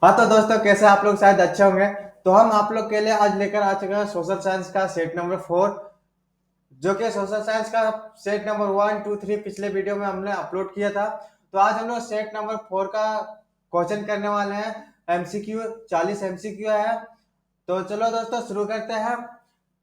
हाँ तो दोस्तों, कैसे आप लोग शायद अच्छे होंगे। तो हम आप लोग के लिए आज लेकर आ चुके हैं सोशल साइंस का सेट नंबर 4, जो कि सोशल साइंस का सेट नंबर 1, 2, 3 पिछले वीडियो में हमने अपलोड किया था। तो आज हम लोग सेट नंबर 4 का क्वेश्चन करने वाले हैं। एमसीक्यू 40 एमसीक्यू है। तो चलो दोस्तों शुरू करते हैं।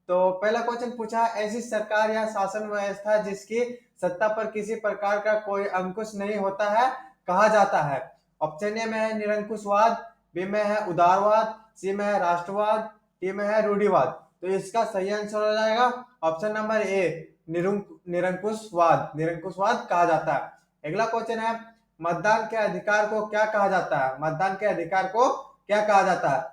तो पहला क्वेश्चन पूछा, ऐसी सरकार या शासन व्यवस्था जिसकी सत्ता पर किसी प्रकार का कोई अंकुश नहीं होता है, कहा जाता है। ऑप्शन ए में है निरंकुशवाद, बी में है उदारवाद, सी में है राष्ट्रवाद, डी में है रूढ़िवाद। तो इसका सही आंसर हो जाएगा ऑप्शन नंबर ए, निरंकुशवाद। निरंकुशवाद कहा जाता है। अगला क्वेश्चन है, मतदान के अधिकार को क्या कहा जाता है। मतदान के अधिकार को क्या कहा जाता है।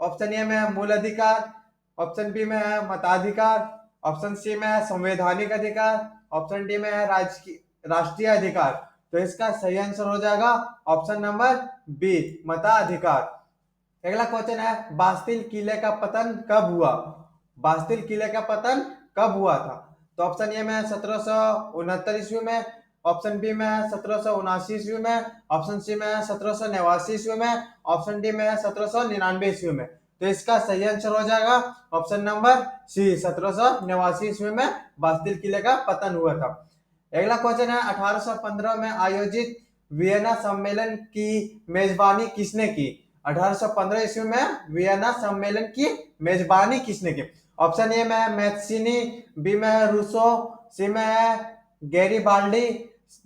ऑप्शन ए में है मूल अधिकार, ऑप्शन बी में है मताधिकार, ऑप्शन सी में है संवैधानिक अधिकार, ऑप्शन डी में है राष्ट्रीय अधिकार। तो इसका सही आंसर हो जाएगा ऑप्शन नंबर बी, मताधिकार। अगला क्वेश्चन है, बास्तिल किले का पतन कब हुआ। बास्तिल किले का पतन कब हुआ था। तो ऑप्शन ए में है 1769 ईस्वी में, ऑप्शन बी में है 1779 ईस्वी में, ऑप्शन सी में है 1789 ईस्वी में, ऑप्शन डी में है 1799 ईस्वी में। तो इसका सही आंसर हो जाएगा ऑप्शन नंबर सी, 1789 ईस्वी में बास्तिल किले का पतन हुआ था। अगला क्वेश्चन है, 1815 में आयोजित वियना सम्मेलन की मेजबानी किसने की। 1815 ईस्वी में वियना सम्मेलन की मेजबानी किसने की। ऑप्शन ए में है मैथ्सिनी, बी में है रूसो, सी में है गैरीबाल्डी,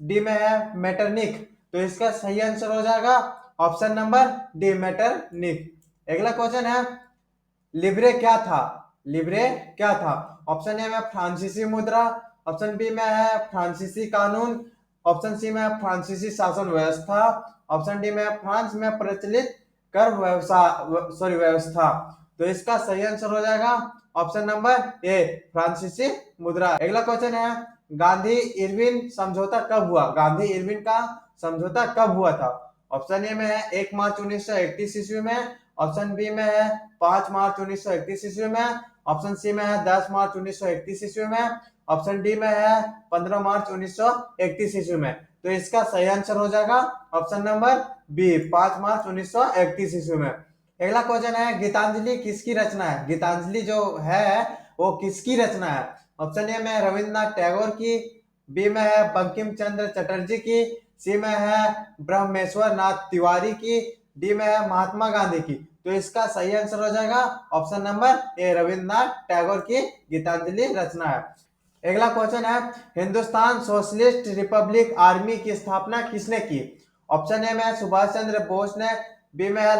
डी में है मेटरनिक। तो इसका सही आंसर हो जाएगा ऑप्शन नंबर डी, मेटरनिक। अगला क्वेश्चन है, लिब्रे क्या था। लिब्रे क्या था। ऑप्शन ए में फ्रांसीसी मुद्रा, ऑप्शन बी में है फ्रांसीसी कानून, ऑप्शन सी में है फ्रांसीसी शासन व्यवस्था, ऑप्शन डी में है फ्रांस में प्रचलित कर व्यवस्था। तो इसका सही आंसर हो जाएगा ऑप्शन नंबर ए, फ्रांसीसी मुद्रा। अगला क्वेश्चन है, गांधी इरविन समझौता कब हुआ। गांधी इरविन का समझौता कब हुआ था। ऑप्शन ए में है 1 मार्च 1931 ईस्वी में, ऑप्शन बी में है 5 मार्च 1931 ईस्वी में, ऑप्शन सी में है 10 मार्च 1931 ईस्वी में, ऑप्शन डी में है 15 मार्च 1931 ईस्वी में। तो इसका सही आंसर हो जाएगा ऑप्शन नंबर बी, 5 मार्च 1931 ईस्वी में। अगला क्वेश्चन है, गीतांजलि किसकी रचना है। गीतांजलि जो है वो किसकी रचना है। ऑप्शन ए में रविंद्रनाथ टैगोर की, बी में है बंकिम चंद्र चटर्जी की, सी में है ब्रह्मेश्वर नाथ तिवारी की, डी में है महात्मा गांधी की। तो इसका सही आंसर हो जाएगा option number A, Rabindranath Tagore की गीतांजलि रचना है। अगला क्वेश्चन है, हिंदुस्तान सोशलिस्ट रिपब्लिक आर्मी की स्थापना किसने की। ऑप्शन ए में सुभाष चंद्र बोस ने, बी में है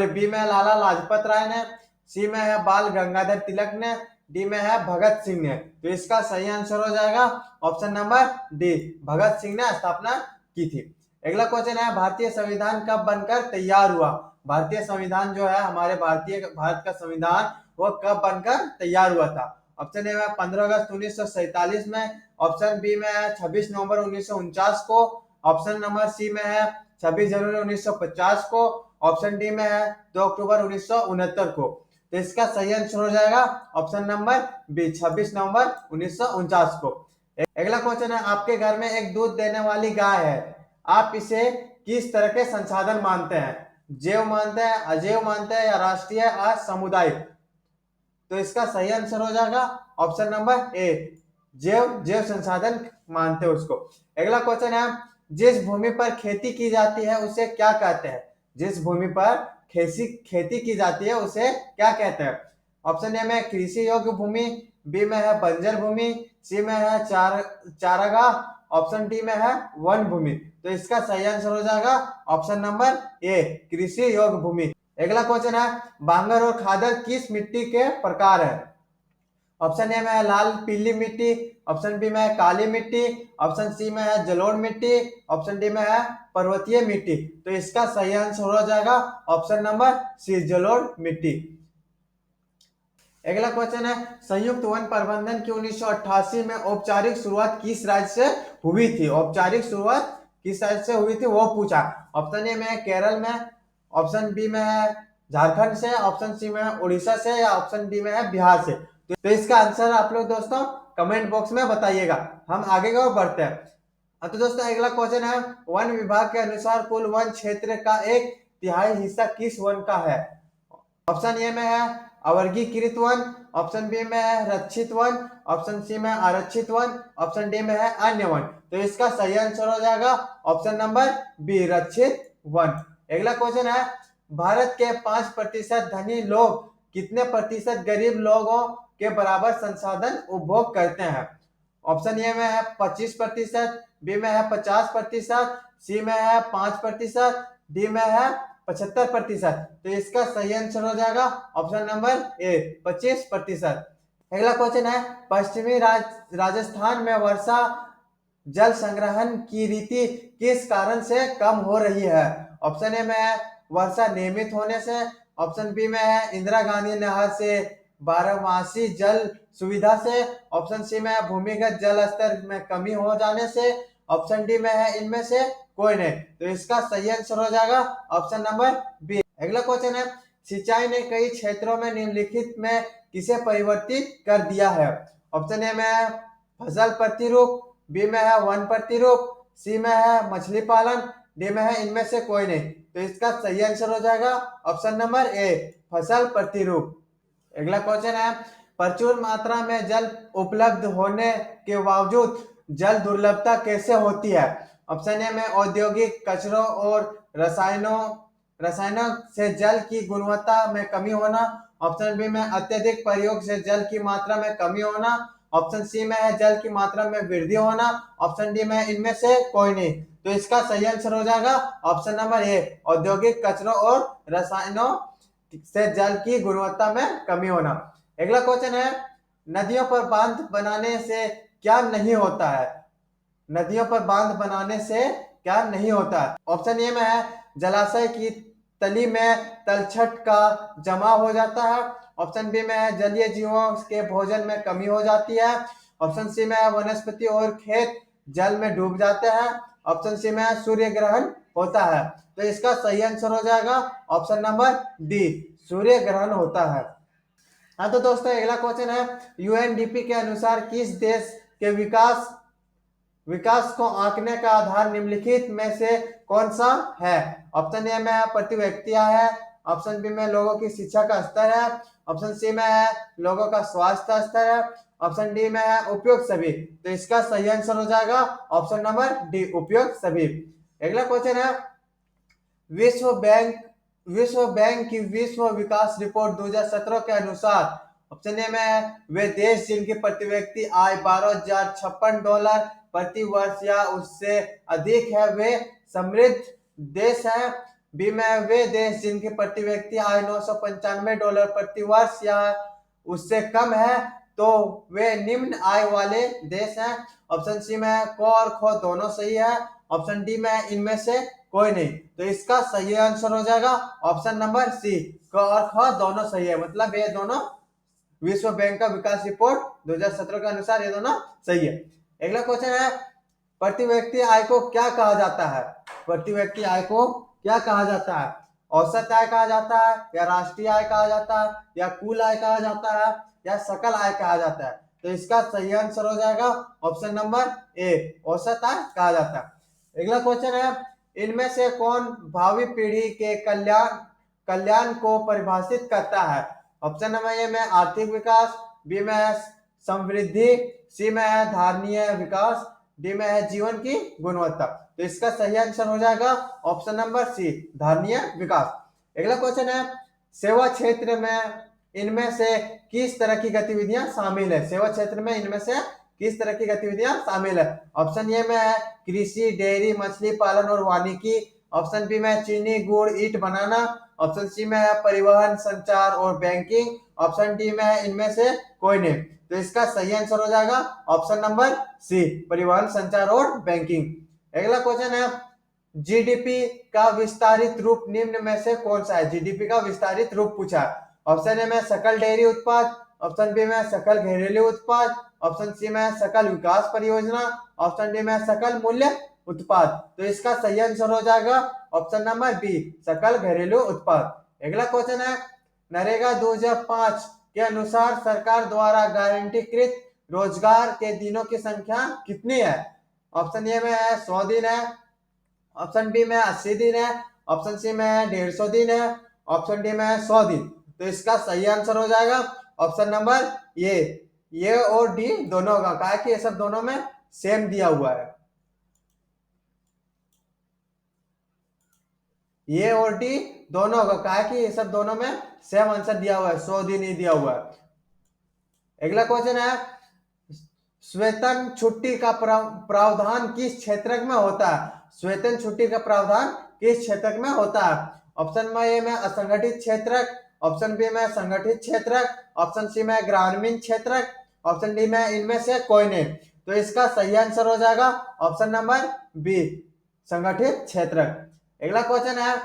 बी में है लाला लाजपत राय ने, सी में है बाल गंगाधर तिलक ने, डी में है भगत सिंह ने। तो इसका सही आंसर हो जाएगा option number D, Bhagat Singh ने स्थापना की थी। अगला क्वेश्चन है, भारतीय संविधान कब बनकर तैयार हुआ। भारतीय संविधान जो है हमारे भारत का संविधान, वो कब बनकर तैयार हुआ था। ऑप्शन ए में 15 अगस्त 1947 में, ऑप्शन बी में है 26 नवंबर 1949 को, ऑप्शन नंबर सी में है 26 जनवरी 1950 को, ऑप्शन डी में है 2 अक्टूबर 1969 को। तो इसका सही आंसर हो जाएगा ऑप्शन नंबर बी, 26 नवंबर 1949 को। अगला क्वेश्चन है, आपके घर में एक दूध देने वाली गाय है, आप इसे किस तरह के संसाधन मानते हैं। जैव मानते हैं, अजैव मानते हैं, या राष्ट्रीय या सामुदायिक। तो इसका सही आंसर हो जाएगा ऑप्शन नंबर ए, जैव जैव संसाधन मानते हैं उसको। अगला क्वेश्चन है, जिस भूमि पर खेती की जाती है उसे क्या कहते हैं। जिस भूमि पर खेती की जाती है उसे क्या कहते हैं। ऑप्शन ए में कृषि योग्य भूमि, बी में है बंजर भूमि, सी में है चारागाह, ऑप्शन डी में है वन भूमि। तो इसका सही आंसर हो जाएगा ऑप्शन नंबर ए, कृषि योग्य भूमि। अगला क्वेश्चन है, बांगर और खादर किस मिट्टी के प्रकार है। ऑप्शन ए में है लाल पीली मिट्टी, ऑप्शन बी में है काली मिट्टी, ऑप्शन सी में है जलोढ़ मिट्टी, ऑप्शन डी में है पर्वतीय मिट्टी। तो इसका सही आंसर हो जाएगा ऑप्शन नंबर सी, जलोढ़ मिट्टी। अगला क्वेश्चन है, संयुक्त वन प्रबंधन की 1988 में औपचारिक शुरुआत किस राज्य से हुई थी। औपचारिक शुरुआत किस राज्य से हुई थी वो पूछा। ऑप्शन ए में है केरल में, ऑप्शन बी में है झारखंड से, ऑप्शन सी में है उड़ीसा से, या ऑप्शन डी में है बिहार से। तो इसका आंसर आप लोग दोस्तों कमेंट बॉक्स में बताइएगा। हम आगे की ओर बढ़ते हैं। हाँ तो दोस्तों अगला क्वेश्चन है, वन विभाग के अनुसार कुल वन क्षेत्र का 1/3 हिस्सा किस वन का है? ऑप्शन ए में है अवर्गीकृत वन, ऑप्शन बी में है रक्षित वन, ऑप्शन सी में आरक्षित वन, ऑप्शन डी में है अन्य वन। तो इसका सही आंसर हो जाएगा ऑप्शन नंबर बी, रक्षित वन। अगला क्वेश्चन है, भारत के 5% धनी लोग कितने प्रतिशत गरीब लोगों के बराबर संसाधन उपभोग करते हैं? ऑप्शन ए में है 25%, बी में है 50%, सी में है 5%, डी में है 75%। तो इसका सही आंसर हो जाएगा ऑप्शन नंबर ए, 25%। अगला क्वेश्चन है, पश्चिमी राजस्थान में वर्षा जल संग्रहण की रीति किस कारण से कम हो रही है? ऑप्शन ए में है वर्षा नियमित होने से, ऑप्शन बी में है इंदिरा गांधी नहर से बारहमासी जल सुविधा से, ऑप्शन सी में है भूमिगत जल स्तर में कमी हो जाने से, ऑप्शन डी में है इनमें से कोई नहीं। तो इसका सही आंसर हो जाएगा ऑप्शन नंबर बी। अगला क्वेश्चन है, सिंचाई ने कई क्षेत्रों में निम्नलिखित में किसे परिवर्तित कर दिया है? ऑप्शन ए में है फसल प्रतिरूप, बी में है वन प्रतिरूप, सी में है मछली पालन, डी में है इनमें से कोई नहीं। तो इसका सही आंसर हो जाएगा ऑप्शन नंबर ए, फसल प्रतिरूप। अगला क्वेश्चन है, प्रचुर मात्रा में जल उपलब्ध होने के बावजूद जल दुर्लभता कैसे होती है? ऑप्शन ए में औद्योगिक कचरों और रसायनों से जल की गुणवत्ता में कमी होना, ऑप्शन बी में अत्यधिक प्रयोग से जल की मात्रा में कमी होना, ऑप्शन सी में है जल की मात्रा में वृद्धि होना, ऑप्शन डी में इनमें से कोई नहीं। तो इसका सही आंसर हो जाएगा ऑप्शन नंबर ए, औद्योगिक कचरों और रसायनों से जल की गुणवत्ता में कमी होना। अगला क्वेश्चन है, नदियों पर बांध बनाने से क्या नहीं होता है? नदियों पर बांध बनाने से क्या नहीं होता है? ऑप्शन ए में है जलाशय की तली में तलछट का जमा हो जाता है, ऑप्शन बी में है जलीय जीवों के भोजन में कमी हो जाती है, ऑप्शन सी में है वनस्पति और खेत जल में डूब जाते हैं, ऑप्शन सी में है सूर्य ग्रहण होता है। तो इसका सही आंसर हो जाएगा ऑप्शन नंबर डी, सूर्य ग्रहण होता है। हाँ तो दोस्तों अगला क्वेश्चन है, यूएनडीपी के अनुसार किस देश के विकास को आंकने का आधार निम्नलिखित में से कौन सा है? ऑप्शन ए में है प्रति व्यक्ति आय है, ऑप्शन बी में लोगों की शिक्षा का स्तर है, ऑप्शन सी में है लोगों का स्वास्थ्य स्तर है, ऑप्शन डी में है उपयुक्त सभी। तो इसका सही आंसर हो जाएगा ऑप्शन नंबर डी, उपयुक्त सभी। अगला क्वेश्चन है, विश्व बैंक की विश्व विकास रिपोर्ट 2017 के अनुसार ऑप्शन ए में वे देश जिनकी प्रति व्यक्ति आय $12,056 प्रति वर्ष या उससे अधिक है वे समृद्ध देश हैं, बी में वे देश जिनकी प्रति व्यक्ति आय $995 प्रति वर्ष या उससे कम है तो वे निम्न आय वाले देश हैं, ऑप्शन सी में क और ख दोनों सही है, ऑप्शन डी में इनमें से कोई नहीं। तो इसका सही आंसर हो जाएगा ऑप्शन नंबर सी, क और ख दोनों सही है, मतलब ये दोनों विश्व बैंक का विकास रिपोर्ट 2017 के अनुसार ये दोनों सही है। अगला क्वेश्चन है, प्रति व्यक्ति आय को क्या कहा जाता है? प्रति व्यक्ति आय को क्या कहा जाता है? औसत आय कहा जाता है, या राष्ट्रीय आय कहा जाता है, या कुल आय कहा जाता है, या सकल आय कहा जाता है? तो इसका सही आंसर हो जाएगा ऑप्शन नंबर ए, औसत आय कहा जाता है। अगला क्वेश्चन है, इनमें से कौन भावी पीढ़ी के कल्याण को परिभाषित करता है? ऑप्शन नंबर ए में आर्थिक विकास, बी में है समृद्धि, सी में है धारणीय विकास, डी में है जीवन की गुणवत्ता। तो इसका सही आंसर हो जाएगा ऑप्शन नंबर सी, धारणीय विकास। अगला क्वेश्चन है, सेवा क्षेत्र में इनमें से किस तरह की गतिविधियां शामिल है? सेवा क्षेत्र में इनमें से किस तरह की गतिविधियां शामिल है? ऑप्शन ए में है कृषि, डेयरी, मछली पालन और वानिकी, ऑप्शन बी में चीनी, गुड़, ईंट बनाना, ऑप्शन सी में है परिवहन, संचार और बैंकिंग, ऑप्शन डी में है इनमें से कोई नहीं। तो इसका सही आंसर हो जाएगा ऑप्शन नंबर सी, परिवहन, संचार और बैंकिंग। अगला क्वेश्चन है, जीडीपी का विस्तारित रूप निम्न में से कौन सा है? जीडीपी का विस्तारित रूप पूछा। ऑप्शन ए में सकल डेयरी उत्पाद, ऑप्शन बी में सकल घरेलू उत्पाद, ऑप्शन सी में सकल विकास परियोजना, ऑप्शन डी में सकल मूल्य उत्पाद। तो इसका सही आंसर हो जाएगा ऑप्शन नंबर बी, सकल घरेलू उत्पाद। अगला क्वेश्चन है, नरेगा 2005 के अनुसार सरकार द्वारा गारंटीकृत रोजगार के दिनों की संख्या कितनी है? ऑप्शन ए में है 100 दिन है, ऑप्शन बी में 80 दिन है, ऑप्शन सी में 150 दिन है, ऑप्शन डी में 100 दिन। तो इसका सही आंसर हो जाएगा ऑप्शन नंबर ये और डी दोनों का, कहा कि ये सब दोनों में सेम दिया हुआ है। ये और डी दोनों का, कहा कि ये सब दोनों में सेम आंसर दिया हुआ है, 100 दिन ही दिया हुआ है। अगला क्वेश्चन है, वेतन छुट्टी का प्रावधान किस क्षेत्र में होता है? वेतन छुट्टी का प्रावधान किस क्षेत्र में होता है? ऑप्शन ए में असंगठित क्षेत्र, ऑप्शन बी में संगठित क्षेत्र, ऑप्शन सी में ग्रामीण क्षेत्र, ऑप्शन डी में इनमें से कोई नहीं। तो इसका सही आंसर हो जाएगा ऑप्शन नंबर बी, संगठित क्षेत्र। अगला क्वेश्चन है,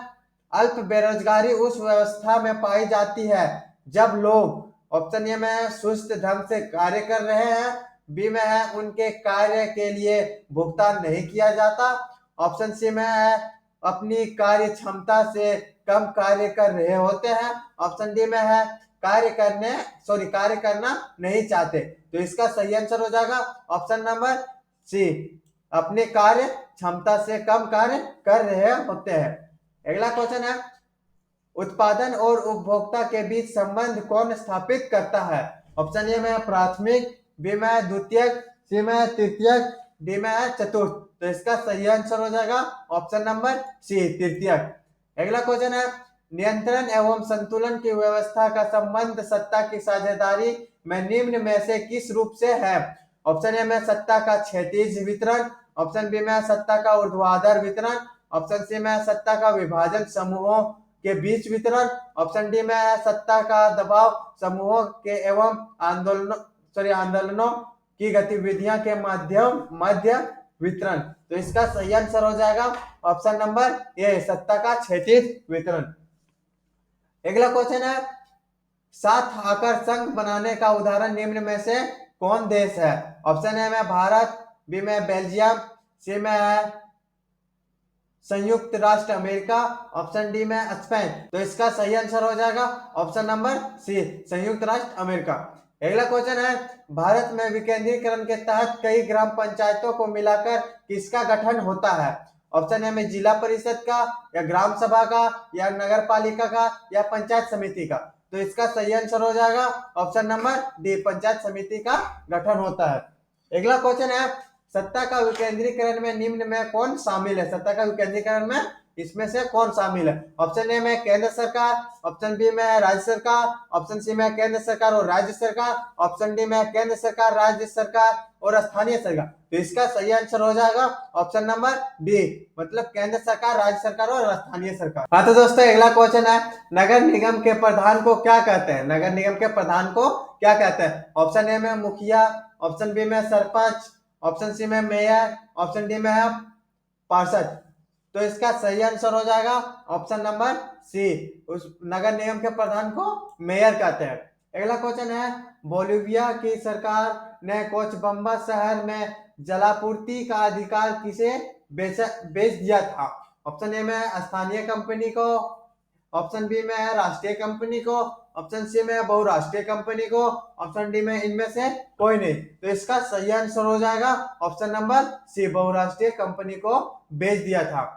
अल्प बेरोजगारी उस व्यवस्था में पाई जाती है जब लोग, ऑप्शन ए में सुस्त ढंग से कार्य कर रहे हैं, बी में है उनके कार्य के लिए भुगतान नहीं किया जाता, ऑप्शन सी में है अपनी कार्य क्षमता से कम कार्य कर रहे होते हैं, ऑप्शन डी में है कार्य करना नहीं चाहते। तो इसका सही आंसर हो जाएगा ऑप्शन नंबर सी, अपने कार्य क्षमता से कम कार्य कर रहे होते हैं। अगला क्वेश्चन है, उत्पादन और उपभोक्ता के बीच संबंध कौन स्थापित करता है? ऑप्शन ए में प्राथमिक, बी में द्वितीयक, सी में तृतीयक, डी में चतुर्थ। तो इसका सही आंसर हो जाएगा ऑप्शन नंबर सी, तृतीयक। अगला क्वेश्चन है, नियंत्रण एवं संतुलन की व्यवस्था का संबंध सत्ता की साझेदारी में निम्न में से किस रूप से है? ऑप्शन ए में सत्ता का क्षैतिज वितरण, ऑप्शन बी में सत्ता का ऊर्ध्वाधर वितरण, ऑप्शन सी में सत्ता का विभाजन समूहों के बीच वितरण, ऑप्शन डी में सत्ता का दबाव समूहों के एवं आंदोलनों की गतिविधियां के मध्य वितरण। तो इसका सही आंसर हो जाएगा ऑप्शन नंबर ए, सत्ता का क्षैतिज वितरण। अगला क्वेश्चन है, 7 आकर संघ बनाने का उदाहरण निम्न में से कौन देश है? ऑप्शन ए में भारत, बी में बेल्जियम, सी में है संयुक्त राष्ट्र अमेरिका, ऑप्शन डी में स्पेन। तो इसका सही आंसर हो जाएगा ऑप्शन नंबर सी, संयुक्त राष्ट्र अमेरिका। अगला क्वेश्चन है, भारत में विकेंद्रीकरण के तहत कई ग्राम पंचायतों को मिलाकर किसका गठन होता है? ऑप्शन ए में जिला परिषद का, या ग्राम सभा का, या नगर पालिका का, या पंचायत समिति का। तो इसका सही आंसर हो जाएगा ऑप्शन नंबर डी, पंचायत समिति का गठन होता है। अगला क्वेश्चन है, सत्ता का विकेंद्रीकरण में निम्न में कौन शामिल है? सत्ता का विकेंद्रीकरण में इसमें से कौन शामिल है? ऑप्शन ए में केंद्र सरकार, ऑप्शन बी में राज्य सरकार, ऑप्शन सी में केंद्र सरकार और राज्य सरकार, ऑप्शन डी में केंद्र सरकार, राज्य सरकार और स्थानीय सरकार। तो इसका सही आंसर हो जाएगा ऑप्शन नंबर डी, मतलब केंद्र सरकार, राज्य सरकार और स्थानीय सरकार। हाँ तो दोस्तों, अगला क्वेश्चन है, नगर निगम के प्रधान को क्या कहते हैं? नगर निगम के प्रधान को क्या कहते हैं? ऑप्शन ए में मुखिया, ऑप्शन बी में सरपंच, ऑप्शन सी में मेयर, ऑप्शन डी में है पार्षद। तो इसका सही आंसर हो जाएगा ऑप्शन नंबर सी, उस नगर निगम के प्रधान को मेयर कहते हैं। अगला क्वेश्चन है, बोलिविया की सरकार ने कोचबम्बा शहर में जलापूर्ति का अधिकार किसे बेच दिया था? ऑप्शन ए में स्थानीय कंपनी को, ऑप्शन बी में है राष्ट्रीय कंपनी को, ऑप्शन सी में बहुराष्ट्रीय कंपनी को, ऑप्शन डी में इनमें से कोई नहीं। तो इसका सही आंसर हो जाएगा ऑप्शन नंबर सी, बहुराष्ट्रीय कंपनी को बेच दिया था।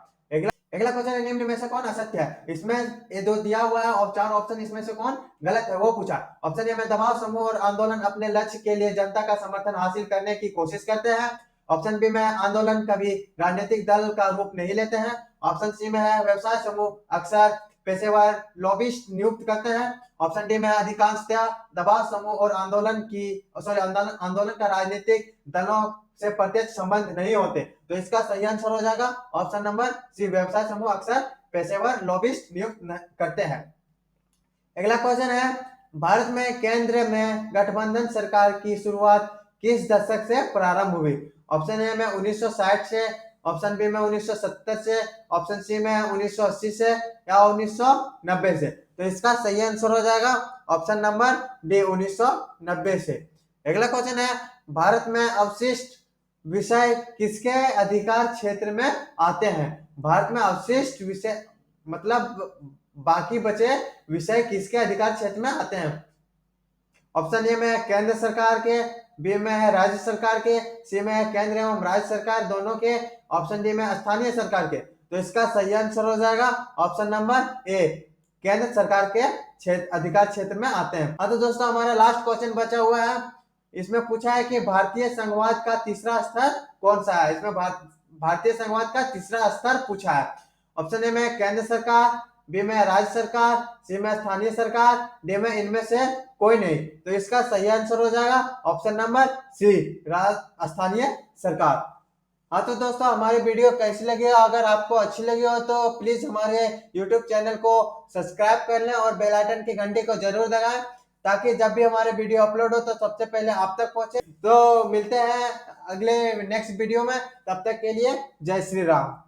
अगला क्वेश्चन है, निम्न में से कौन असत्य है? इसमें ये दो दिया हुआ है और 4 ऑप्शन, इसमें से कौन गलत है वो पूछा। ऑप्शन ए में दबाव समूह और आंदोलन अपने लक्ष्य के लिए जनता का समर्थन हासिल करने की कोशिश करते हैं, ऑप्शन बी में आंदोलन कभी राजनीतिक दल का रूप नहीं लेते हैं, ऑप्शन सी में है व्यवसाय समूह अक्सर पेशेवर लॉबिस्ट नियुक्त करते हैं, ऑप्शन डी में अधिकांशतः दबाव समूह और आंदोलन का राजनीतिक दलों से प्रत्यक्ष संबंध नहीं होते। तो इसका सही आंसर हो जाएगा ऑप्शन नंबर सी, व्यवसाय समूह अक्सर पेशेवर लॉबिस्ट नियुक्त करते हैं। अगला क्वेश्चन है, भारत में केंद्र में गठबंधन सरकार की शुरुआत किस दशक से प्रारंभ हुई? ऑप्शन ए में 1960 से, ऑप्शन बी में 1970 से, ऑप्शन सी में 1980 से, या 1990 से। तो इसका सही आंसर हो जाएगा ऑप्शन नंबर डी, 1990 से। अगला क्वेश्चन है, भारत में अवशिष्ट विषय किसके अधिकार क्षेत्र में आते हैं? भारत में अवशिष्ट विषय मतलब बाकी बचे विषय किसके अधिकार क्षेत्र में आते हैं? ऑप्शन ए में केंद्र सरकार के, बी में है राज्य सरकार के, सी में है केंद्र एवं राज्य सरकार दोनों के, ऑप्शन डी में स्थानीय सरकार के। तो इसका सही आंसर हो जाएगा ऑप्शन नंबर ए, केंद्र सरकार के अधिकार क्षेत्र में आते हैं। हाँ तो दोस्तों हमारा लास्ट क्वेश्चन बचा हुआ है। इसमें पूछा है कि भारतीय संघवाद का तीसरा स्तर कौन सा है। इसमें भारतीय संघवाद का तीसरा स्तर पूछा है। ऑप्शन ए में केंद्र सरकार, बी में राज्य सरकार, सी में स्थानीय सरकार, डी में इनमें से कोई नहीं। तो इसका सही आंसर हो जाएगा ऑप्शन नंबर सी, स्थानीय सरकार। हाँ तो दोस्तों हमारी वीडियो कैसी लगी हो, अगर आपको अच्छी लगी हो तो प्लीज हमारे YouTube चैनल को सब्सक्राइब कर लें और बेल आइकन की घंटी को जरूर दबाएं, ताकि जब भी हमारे वीडियो अपलोड हो तो सबसे पहले आप तक पहुंचे। तो मिलते हैं अगले नेक्स्ट वीडियो में, तब तक के लिए जय श्री राम।